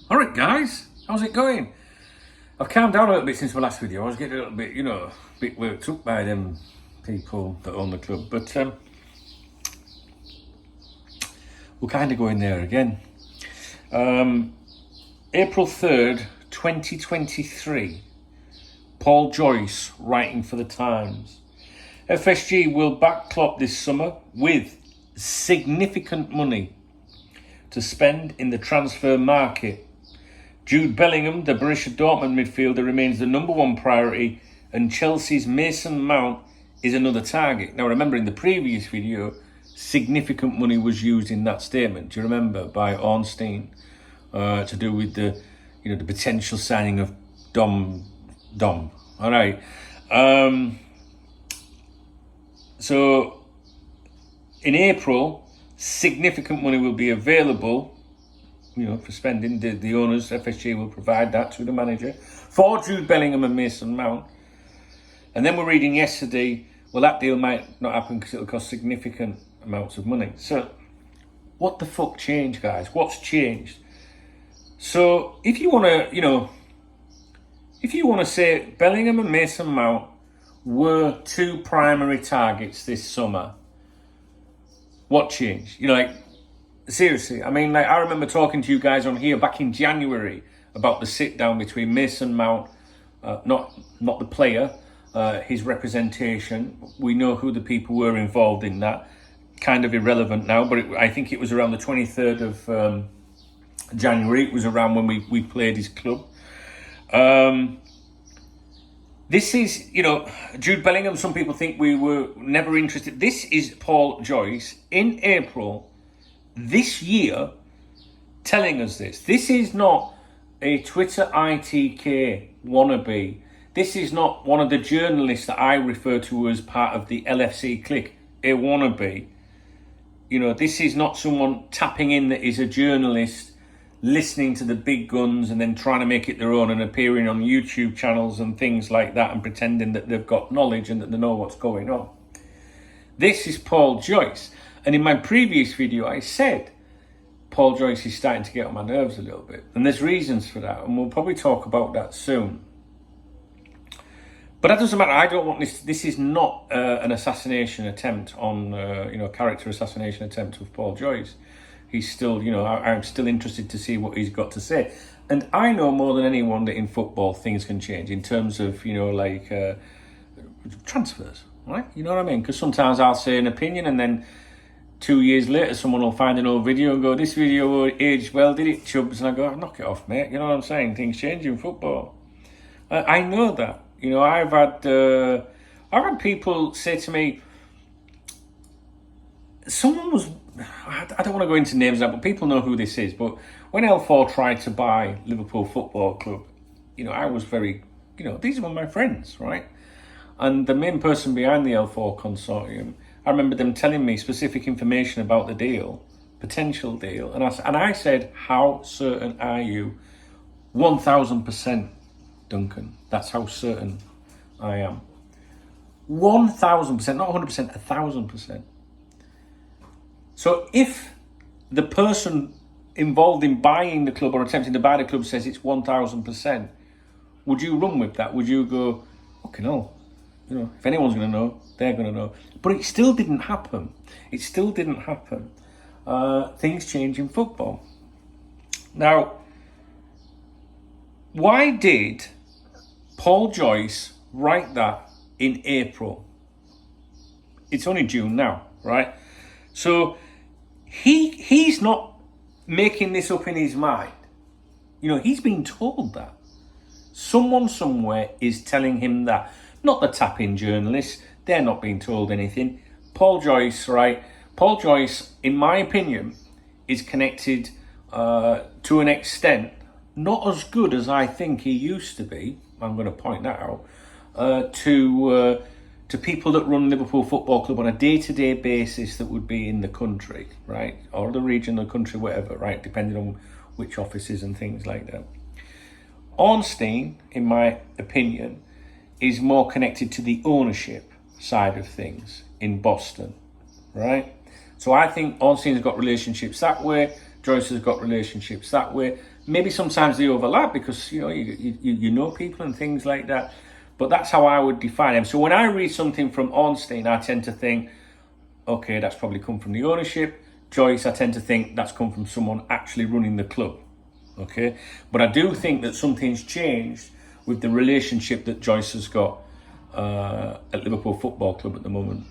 Alright guys, how's it going? I've calmed down a little bit since my last video. I was getting a little bit, a bit worked up by them people that own the club. But we'll kind of go in there again. April 3rd, 2023. Paul Joyce writing for the Times. FSG will back Klopp this summer with significant money to spend in the transfer market. Jude Bellingham, the Borussia Dortmund midfielder, remains the number one priority, and Chelsea's Mason Mount is another target. Now, remember in the previous video, significant money was used in that statement. Do you remember, by Ornstein, to do with the potential signing of Dom. All right. So in April, significant money will be available, for spending. The owners, FSG, will provide that to the manager for Jude Bellingham and Mason Mount. And then we're reading yesterday, well, that deal might not happen because it'll cost significant amounts of money. So what the fuck changed, guys? What's changed? So if you want to, say Bellingham and Mason Mount were two primary targets this summer, what changed? Seriously, I remember talking to you guys on here back in January about the sit-down between Mason Mount, not the player, his representation. We know who the people were involved in that. Kind of irrelevant now, but I think it was around the 23rd of January. It was around when we played his club. This is, Jude Bellingham, some people think we were never interested. This is Paul Joyce in April this year telling us this. This is not a Twitter ITK wannabe. This is not one of the journalists that I refer to as part of the LFC clique, a wannabe. This is not someone tapping in that is a journalist, listening to the big guns and then trying to make it their own and appearing on YouTube channels and things like that and pretending that they've got knowledge and that they know what's going on. This is Paul Joyce. And in my previous video, I said Paul Joyce is starting to get on my nerves a little bit. And there's reasons for that. And we'll probably talk about that soon. But that doesn't matter. I don't want this. This is not an assassination attempt on, character assassination attempt of Paul Joyce. He's still, I'm still interested to see what he's got to say. And I know more than anyone that in football things can change in terms of, transfers, right? You know what I mean? Because sometimes I'll say an opinion and then 2 years later someone will find an old video and go, this video aged well, did it, Chubbs? And I go, knock it off, mate. You know what I'm saying? Things change in football. I know that. I've had people say to me, someone was, I don't want to go into names now, but people know who this is. But when L4 tried to buy Liverpool Football Club, I was very, these were my friends, right? And the main person behind the L4 consortium, I remember them telling me specific information about the deal, potential deal. And I said, how certain are you? 1,000%, Duncan. That's how certain I am. 1,000%, not 100%, 1,000%. So if the person involved in buying the club or attempting to buy the club says it's 1,000%, would you run with that? Would you go, okay, no, if anyone's going to know, they're going to know. But it still didn't happen. It still didn't happen. Things change in football. Now, why did Paul Joyce write that in April? It's only June now, right? So he's not making this up in his mind. He's been told that. Someone somewhere is telling him that. Not the tap-in journalists. They're not being told anything. Paul Joyce, right? Paul Joyce, in my opinion, is connected to an extent not as good as I think he used to be. I'm going to point that out. To people that run Liverpool Football Club on a day-to-day basis that would be in the country, right? Or the region, the country, whatever, right? Depending on which offices and things like that. Ornstein, in my opinion, is more connected to the ownership side of things in Boston, right? So I think Ornstein's got relationships that way. Joyce has got relationships that way. Maybe sometimes they overlap because, you know, you know people and things like that. But that's how I would define him. So when I read something from Ornstein, I tend to think, okay, that's probably come from the ownership. Joyce, I tend to think that's come from someone actually running the club. Okay, but I do think that something's changed with the relationship that Joyce has got at Liverpool Football Club at the moment.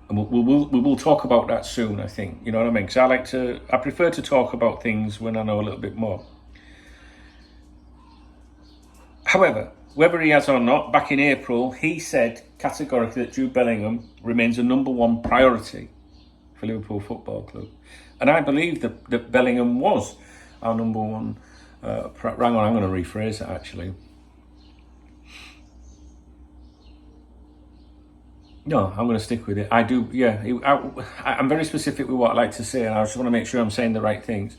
And we will talk about that soon, I think. You know what I mean? Because I prefer to talk about things when I know a little bit more. However, whether he has or not, back in April, he said categorically that Jude Bellingham remains a number one priority for Liverpool Football Club. And I believe that Bellingham was our number one. I'm going to rephrase it actually. No, I'm going to stick with it. I do, yeah. I'm very specific with what I like to say, and I just want to make sure I'm saying the right things.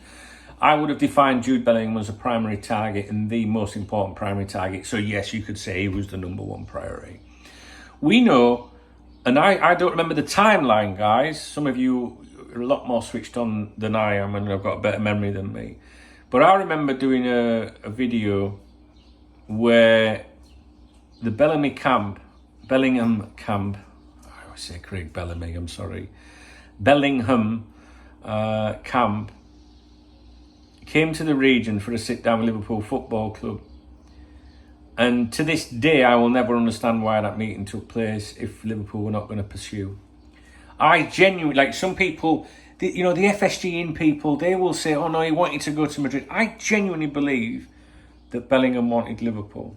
I would have defined Jude Bellingham as a primary target and the most important primary target. So yes, you could say he was the number one priority. We know, and I don't remember the timeline, guys. Some of you are a lot more switched on than I am, and have got a better memory than me. But I remember doing a video where the Bellingham camp, I always say Craig Bellamy, I'm sorry. Bellingham camp came to the region for a sit down with Liverpool Football Club. And to this day, I will never understand why that meeting took place if Liverpool were not going to pursue. I genuinely, like some people, the FSG in people, they will say, oh no, he wanted to go to Madrid. I genuinely believe that Bellingham wanted Liverpool.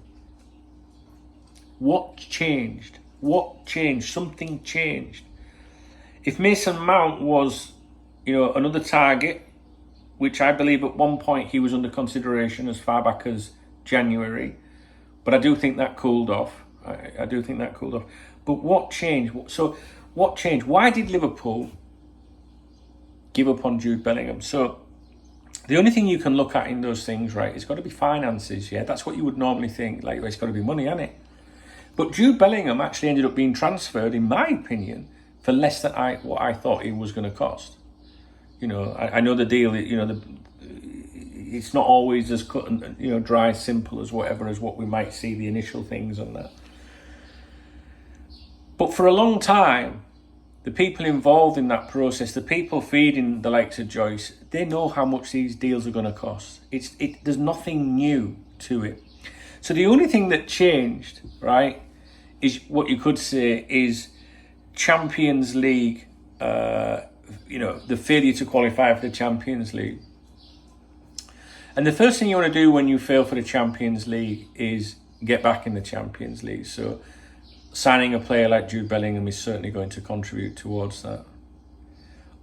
What changed? What changed? Something changed. If Mason Mount was, another target, which I believe at one point he was under consideration as far back as January, but I do think that cooled off. I do think that cooled off. But what changed? So what changed? Why did Liverpool give up on Jude Bellingham? So the only thing you can look at in those things, right, it's got to be finances, yeah? That's what you would normally think, like, well, it's got to be money, hasn't it? But Jude Bellingham actually ended up being transferred, in my opinion, for less than what I thought it was going to cost. I know the deal, it's not always as cut and, dry, simple as what we might see, the initial things on that. But for a long time, the people involved in that process, the people feeding the likes of Joyce, they know how much these deals are going to cost. There's nothing new to it. So the only thing that changed, right, is what you could say is Champions League, the failure to qualify for the Champions League. And the first thing you want to do when you fail for the Champions League is get back in the Champions League. So signing a player like Jude Bellingham is certainly going to contribute towards that.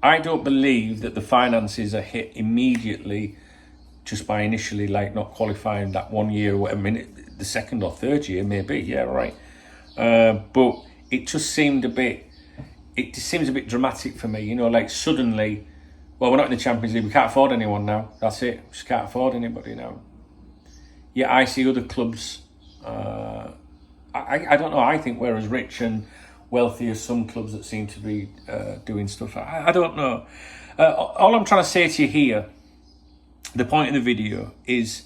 I don't believe that the finances are hit immediately just by initially not qualifying that 1 year, or whatever. I mean, the second or third year maybe, yeah, right. But it just seemed a bit dramatic for me, suddenly, well, we're not in the Champions League, we can't afford anyone now, that's it, we just can't afford anybody now. Yeah, I see other clubs, I don't know, I think we're as rich and wealthy as some clubs that seem to be doing stuff. I don't know. All I'm trying to say to you here, the point of the video is,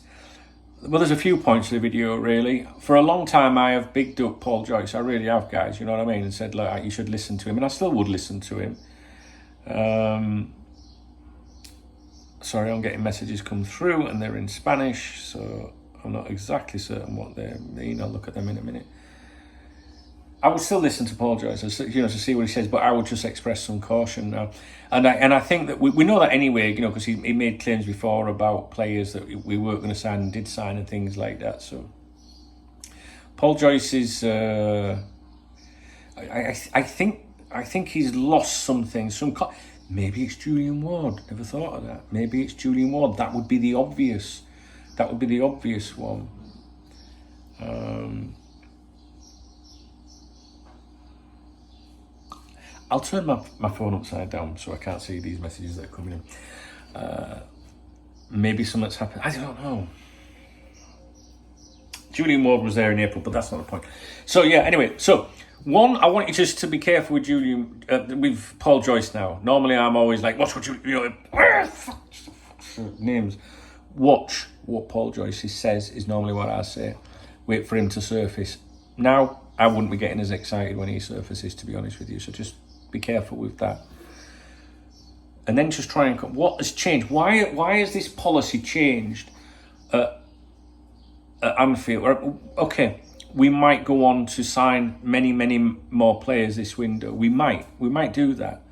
well, there's a few points of the video, really. For a long time, I have bigged up Paul Joyce. I really have, guys, you know what I mean? And said, look, you should listen to him. And I still would listen to him. Sorry, I'm getting messages come through, and they're in Spanish, so I'm not exactly certain what they mean. I'll look at them in a minute. I would still listen to Paul Joyce, to see what he says, but I would just express some caution now. And I think that we know that anyway, because he made claims before about players that we weren't going to sign and did sign and things like that. So Paul Joyce is, I think he's lost something. Maybe it's Julian Ward. Never thought of that. Maybe it's Julian Ward. That would be the obvious one. I'll turn my phone upside down so I can't see these messages that are coming in. Maybe something's happened. I don't know. Julian Ward was there in April, but that's not the point. So yeah, anyway. So one, I want you just to be careful with with Paul Joyce now. Normally I'm always like, what's what you names. Watch what Paul Joyce says is normally what I say. Wait for him to surface. Now, I wouldn't be getting as excited when he surfaces, to be honest with you. So just be careful with that. And then just try and... What has changed? Why has this policy changed at Anfield? Okay, we might go on to sign many, many more players this window. We might do that.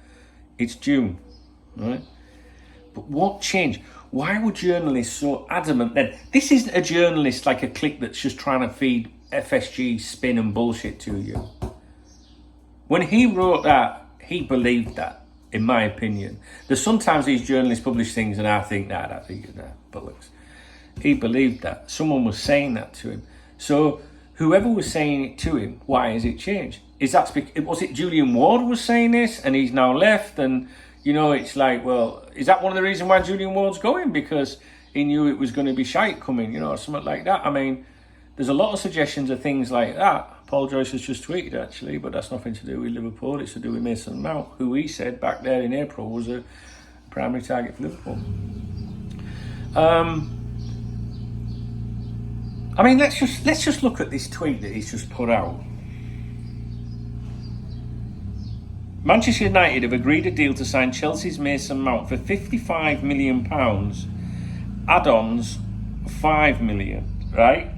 It's June, right? But what changed? Why were journalists so adamant then? This isn't a journalist like a clique that's just trying to feed FSG spin and bullshit to you. When he wrote that, he believed that, in my opinion. There's sometimes these journalists publish things and I think, nah, bollocks. He believed that. Someone was saying that to him. So whoever was saying it to him, why has it changed? Was it Julian Ward was saying this and he's now left? And, you know, it's like, well, is that one of the reasons why Julian Ward's going? Because he knew it was going to be shite coming, you know, or something like that. I mean, there's a lot of suggestions of things like that. Paul Joyce has just tweeted, actually, but that's nothing to do with Liverpool. It's to do with Mason Mount, who he said back there in April was a primary target for Liverpool. I mean, let's just look at this tweet that he's just put out. Manchester United have agreed a deal to sign Chelsea's Mason Mount for £55 million, add-ons £5 million, right?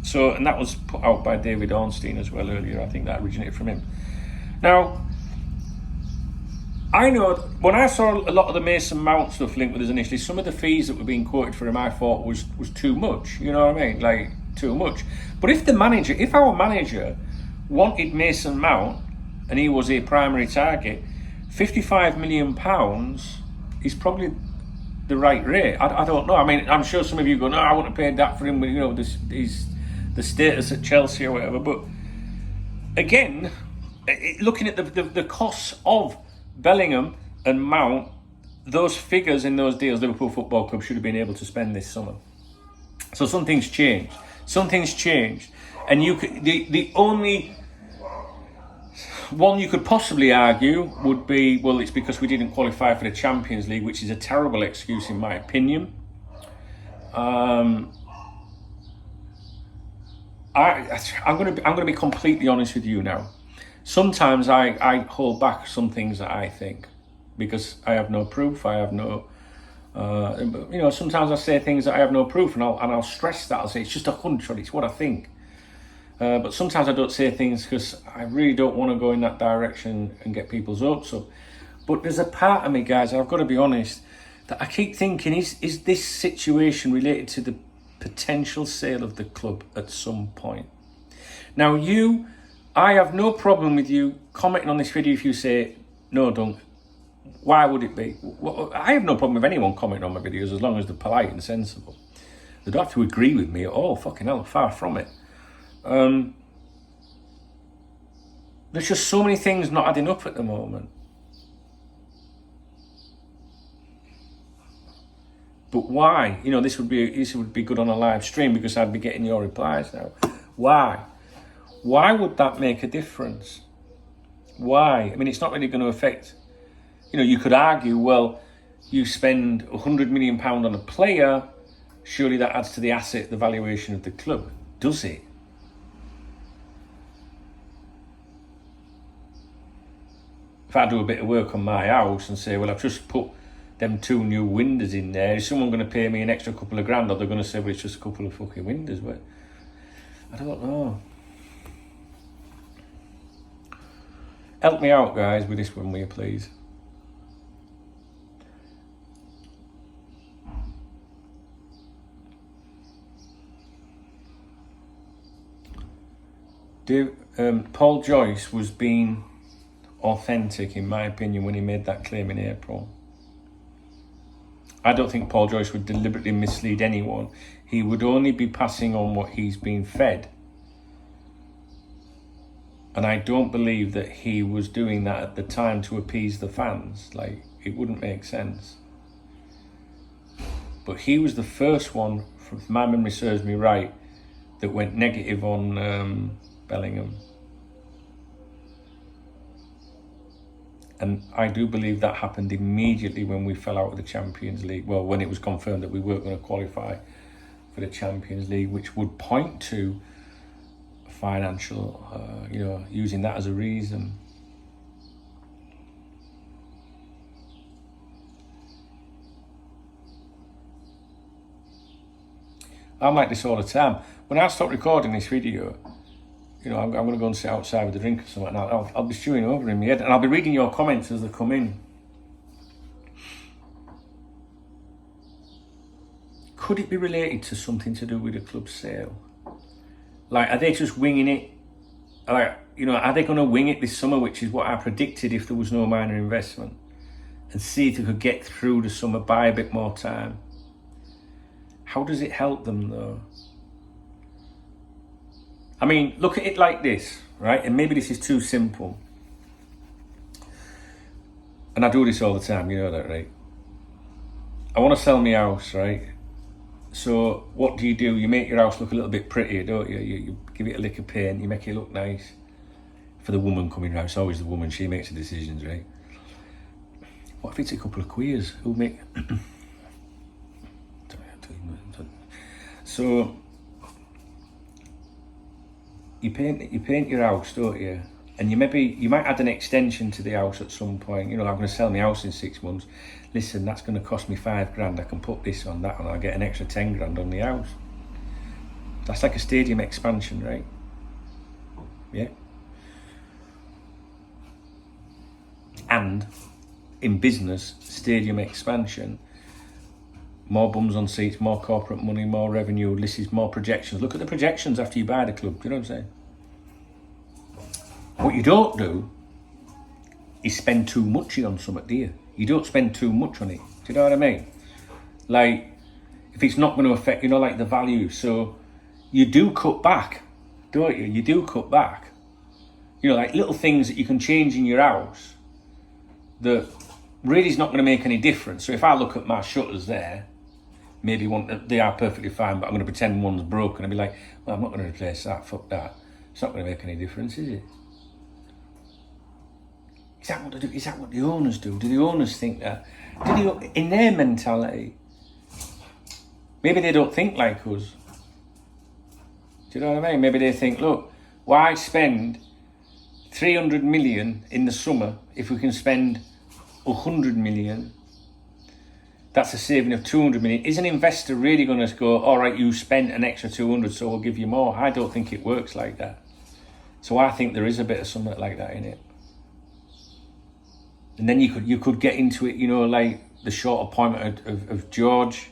So, and that was put out by David Ornstein as well earlier. I think that originated from him. Now, I know when I saw a lot of the Mason Mount stuff linked with us initially, some of the fees that were being quoted for him, I thought was too much. You know what I mean? Like, too much. But if our manager wanted Mason Mount and he was a primary target, £55 million is probably the right rate. I don't know. I mean, I'm sure some of you go, no, I wouldn't have paid that for him with, you know, the status at Chelsea or whatever. But again, looking at the costs of Bellingham and Mount, those figures in those deals Liverpool Football Club should have been able to spend this summer. So something's changed. And the only one you could possibly argue would be, well, it's because we didn't qualify for the Champions League, which is a terrible excuse in my opinion. I'm going to be completely honest with you now. Sometimes I hold back some things that I think because I have no proof. I have no, you know. Sometimes I say things that I have no proof, and I'll stress that. I'll say it's just a hunch or it's what I think. But sometimes I don't say things because I really don't want to go in that direction and get people's hopes up. But there's a part of me, guys, I've got to be honest, that I keep thinking, is this situation related to the potential sale of the club at some point? Now, I have no problem with you commenting on this video if you say, no, don't. Why would it be? Well, I have no problem with anyone commenting on my videos as long as they're polite and sensible. They don't have to agree with me at all. Fucking hell, far from it. There's just so many things not adding up at the moment. But why? You know, this would be good on a live stream because I'd be getting your replies now. Why? Why would that make a difference? Why? I mean, it's not really going to affect... You know, you could argue, well, you spend £100 million on a player, surely that adds to the asset, the valuation of the club. Does it? If I do a bit of work on my house and say, well, I've just put them 2 new windows in there, is someone going to pay me an extra couple of grand, or they're going to say, well, it's just a couple of fucking windows? But I don't know. Help me out, guys, with this one, will you, please? Paul Joyce was being authentic, in my opinion, when he made that claim in April. I don't think Paul Joyce would deliberately mislead anyone. He would only be passing on what he's been fed. And I don't believe that he was doing that at the time to appease the fans. Like, it wouldn't make sense. But he was the first one, if my memory serves me right, that went negative on Bellingham. And I do believe that happened immediately when we fell out of the Champions League. Well, when it was confirmed that we weren't going to qualify for the Champions League, which would point to financial, using that as a reason. I'm like this all the time. When I stop recording this video, I'm going to go and sit outside with a drink or something, and I'll be stewing over in my head, and I'll be reading your comments as they come in. Could it be related to something to do with the club sale? Like, are they just winging it? Like, are they going to wing it this summer, which is what I predicted if there was no minor investment, and see if they could get through the summer, buy a bit more time? How does it help them, though? I mean, look at it like this, right? And maybe this is too simple. And I do this all the time, you know that, right? I want to sell my house, right? So what do? You make your house look a little bit prettier, don't you? You give it a lick of paint, you make it look nice. For the woman coming round, it's always the woman, she makes the decisions, right? What if it's a couple of queers who make... So... You paint your house, don't you? And you might add an extension to the house at some point. I'm going to sell my house in 6 months. Listen, that's going to cost me £5,000. I can put this on that, and I'll get an extra £10,000 on the house. That's like a stadium expansion, right? Yeah. And in business, stadium expansion, more bums on seats, more corporate money, more revenue. This is more projections. Look at the projections after you buy the club. Do you know what I'm saying? What you don't do is spend too much on something, do you? You don't spend too much on it. Do you know what I mean? Like, if it's not going to affect, like the value. So you do cut back, don't you? You do cut back. Like little things that you can change in your house that really is not going to make any difference. So if I look at my shutters there, maybe they are perfectly fine, but I'm going to pretend one's broken and be like, well, I'm not going to replace that, fuck that. It's not going to make any difference, is it? Is that what they do? Is that what the owners do? Do the owners think that? In their mentality, maybe they don't think like us. Do you know what I mean? Maybe they think, look, why spend 300 million in the summer if we can spend 100 million? That's a saving of 200 million. Is an investor really going to go, all right, you spent an extra 200, so we'll give you more? I don't think it works like that. So I think there is a bit of something like that in it. And then you could get into it, like the short appointment of George,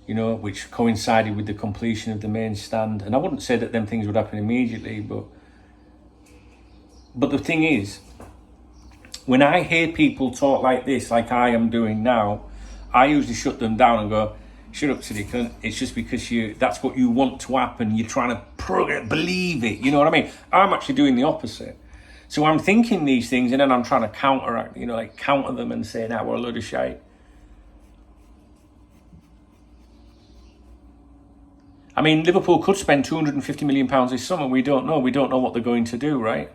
which coincided with the completion of the main stand. And I wouldn't say that them things would happen immediately, but the thing is, when I hear people talk like this, like I am doing now, I usually shut them down and go, shut up, silly cunt. It's just because that's what you want to happen. You're trying to believe it. You know what I mean? I'm actually doing the opposite. So I'm thinking these things and then I'm trying to counteract, counter them and say, we're a load of shite. I mean, Liverpool could spend £250 million this summer. We don't know. We don't know what they're going to do, right?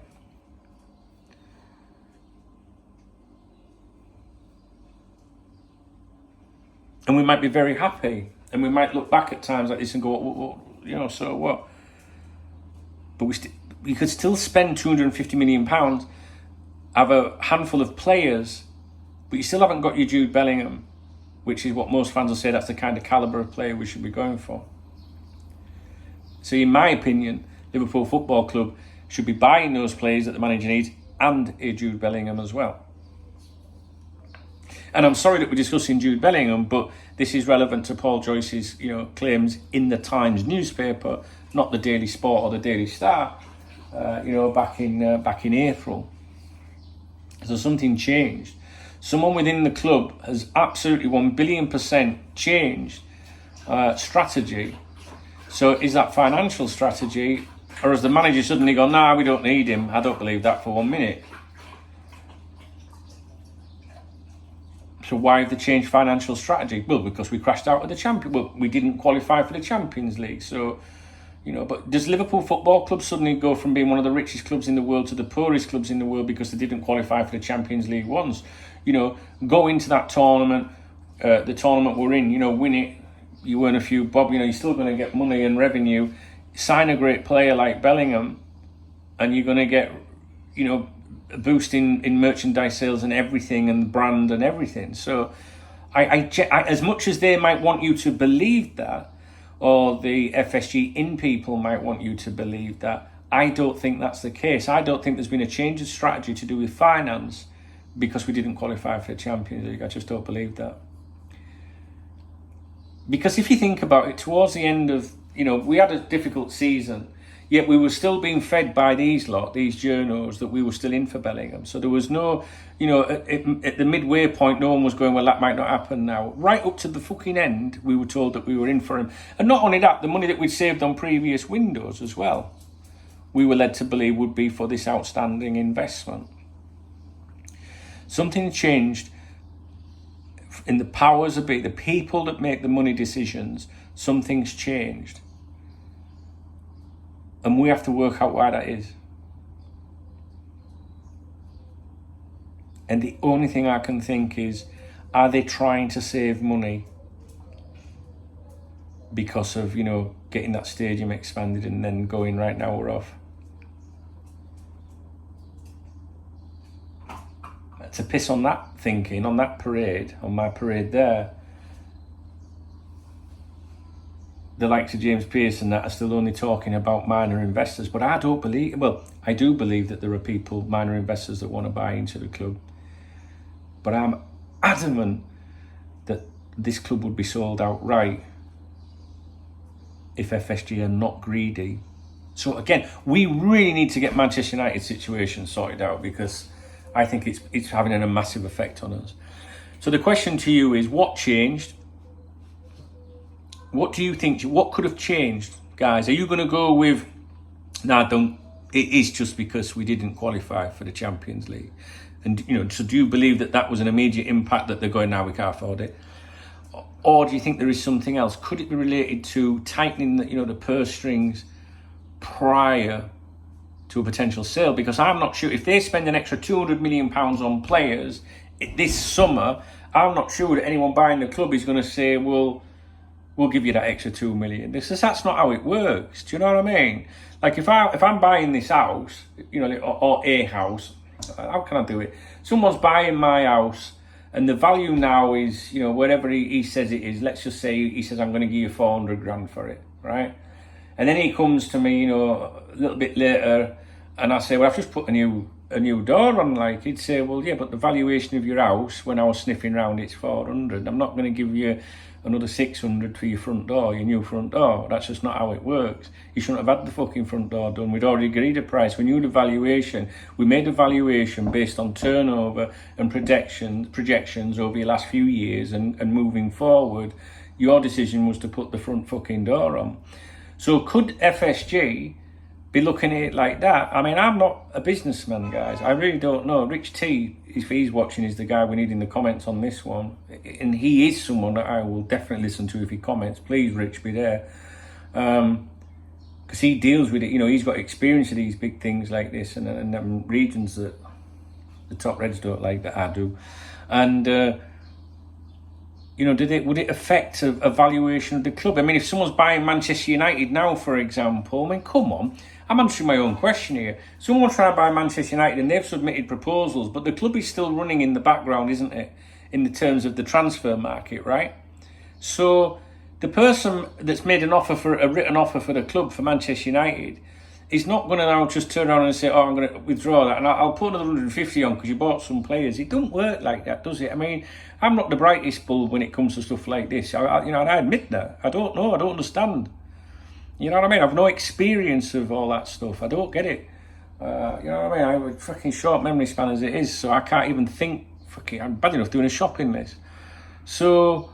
And we might be very happy. And we might look back at times like this and go, so what? But we could still spend £250 million, have a handful of players, but you still haven't got your Jude Bellingham, which is what most fans will say that's the kind of calibre of player we should be going for. So in my opinion, Liverpool Football Club should be buying those players that the manager needs and a Jude Bellingham as well. And I'm sorry that we're discussing Jude Bellingham, but this is relevant to Paul Joyce's, claims in the Times newspaper, not the Daily Sport or the Daily Star, back in April. So something changed. Someone within the club has absolutely 1,000,000,000% changed strategy. So is that financial strategy, or has the manager suddenly gone, we don't need him? I don't believe that for 1 minute. So why have they changed financial strategy? Well, because we crashed out of the Champions. Well, we didn't qualify for the Champions League. So, You know, but does Liverpool Football Club suddenly go from being one of the richest clubs in the world to the poorest clubs in the world because they didn't qualify for the Champions League once? You know, go into that tournament, the tournament we're in, you know, win it, you earn a few bob, you know, you're still going to get money and revenue. Sign a great player like Bellingham, and you're going to get, you know, a boost in merchandise sales and everything, and brand and everything. So, I as much as they might want you to believe that, or the FSG in people might want you to believe that, I don't think that's the case. I don't think there's been a change of strategy to do with finance because we didn't qualify for the Champions League. I just don't believe that. Because if you think about it, towards the end of, you know, we had a difficult season, yet we were still being fed by these journos that we were still in for Bellingham. So there was no, you know, at the midway point, no one was going, well, that might not happen now. Right up to the fucking end, we were told that we were in for him. And not only that, the money that we'd saved on previous windows as well, we were led to believe would be for this outstanding investment. Something changed in the powers that be, the people that make the money decisions. Something's changed. And we have to work out why that is. And the only thing I can think is, are they trying to save money because of, you know, getting that stadium expanded and then going, right now we're off? To piss on that thinking, on that parade, on my parade there, the likes of James Pearson that are still only talking about minor investors. But I don't believe, well, I do believe that there are people, minor investors, that want to buy into the club. But I'm adamant that this club would be sold outright if FSG are not greedy. So again, we really need to get Manchester United's situation sorted out, because I think it's having a massive effect on us. So the question to you is, what changed? What do you think? What could have changed, guys? Are you going to go with, nah, don't, it is just because we didn't qualify for the Champions League? And, you know, so do you believe that that was an immediate impact, that they're going, now we can't afford it? Or do you think there is something else? Could it be related to tightening the, you know, the purse strings prior to a potential sale? Because I'm not sure, if they spend an extra £200 million on players this summer, I'm not sure that anyone buying the club is going to say, well, we'll give you that extra $2 million. Because that's not how it works. Do you know what I mean? Like if I'm buying this house, you know, or a house, how can I do it? Someone's buying my house, and the value now is, you know, whatever he says it is. Let's just say he says, I'm going to give you 400 grand for it, right? And then he comes to me, you know, a little bit later, and I say, well, I've just put a new door on. Like, he'd say, well, yeah, but the valuation of your house, when I was sniffing around, it's 400. I'm not going to give you another 600 for your front door, your new front door. That's just not how it works. You shouldn't have had the fucking front door done. We'd already agreed a price. We knew the valuation. We made a valuation based on turnover and projections over the last few years and moving forward. Your decision was to put the front fucking door on. So could FSG be looking at it like that? I mean, I'm not a businessman, guys. I really don't know. Rich T, if he's watching, is the guy we need in the comments on this one. And he is someone that I will definitely listen to if he comments. Please, Rich, be there. Because he deals with it. You know, he's got experience of these big things like this, and regions that the top Reds don't like, that I do. And, you know, would it affect a valuation of the club? I mean, if someone's buying Manchester United now, for example, I mean, come on. I'm answering my own question here. Someone's trying to buy Manchester United and they've submitted proposals, but the club is still running in the background, isn't it? In the terms of the transfer market, right? So the person that's made an offer for a written offer for the club for Manchester United is not going to now just turn around and say, oh, I'm going to withdraw that and I'll put another 150 on because you bought some players. It don't work like that, does it? I mean, I'm not the brightest bulb when it comes to stuff like this. You know, I admit that. I don't know. I don't understand. You know what I mean? I've no experience of all that stuff. I don't get it. You know what I mean? I have a fucking short memory span as it is, so I can't even think. Fucking, I'm bad enough doing a shopping list. So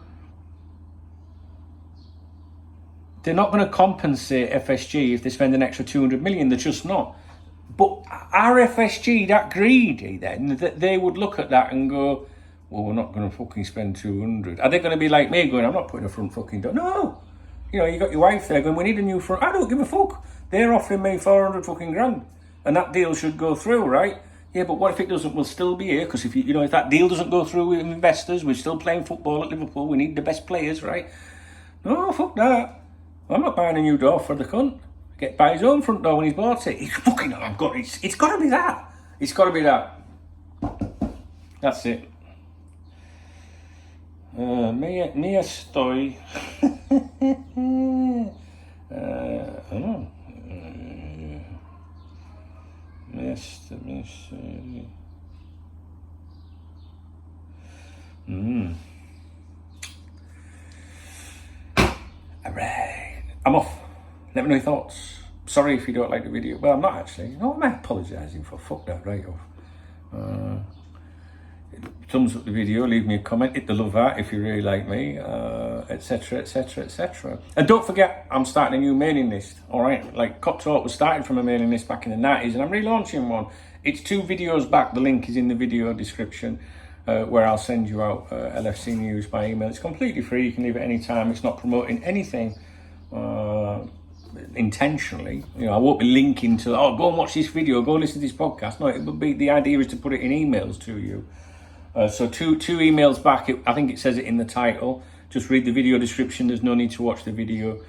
they're not going to compensate FSG if they spend an extra 200 million. They're just not. But are FSG that greedy then that they would look at that and go, well, we're not going to fucking spend 200? Are they going to be like me going, I'm not putting a front fucking door? No. You know, you got your wife there going, we need a new front. I don't give a fuck. They're offering me 400 fucking grand. And that deal should go through, right? Yeah, but what if it doesn't? We'll still be here. Because if if that deal doesn't go through with investors, we're still playing football at Liverpool. We need the best players, right? No, fuck that. I'm not buying a new door for the cunt. Get by his own front door when he's bought it. He's fucking, it's got to be that. It's got to be that. That's it. Nie estoy. Alright. I'm off. Let me know your thoughts. Sorry if you don't like the video. Well, I'm not actually. No, I'm apologising for. Fuck that right off. Thumbs up the video, leave me a comment, hit the love heart if you really like me, etc, etc, etc. And don't forget, I'm starting a new mailing list, alright? Like KopTalk was started from a mailing list back in the 90s, and I'm relaunching one. It's 2 videos back, the link is in the video description, where I'll send you out LFC news by email. It's completely free, you can leave it any time. It's not promoting anything intentionally. You know, I won't be linking to, oh, go and watch this video, go listen to this podcast. No, it would be, the idea is to put it in emails to you. So two emails back, I think it says it in the title. Just read the video description, there's no need to watch the video.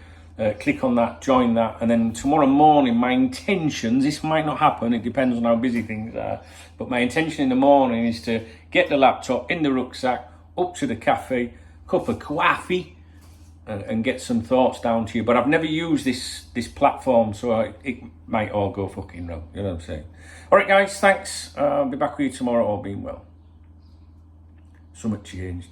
Click on that, join that, and then tomorrow morning, my intentions, this might not happen, it depends on how busy things are, but my intention in the morning is to get the laptop in the rucksack, up to the cafe, cup of coffee, and get some thoughts down to you. But I've never used this platform, so it might all go fucking wrong, you know what I'm saying? Alright guys, thanks, I'll be back with you tomorrow, all being well. So much changed.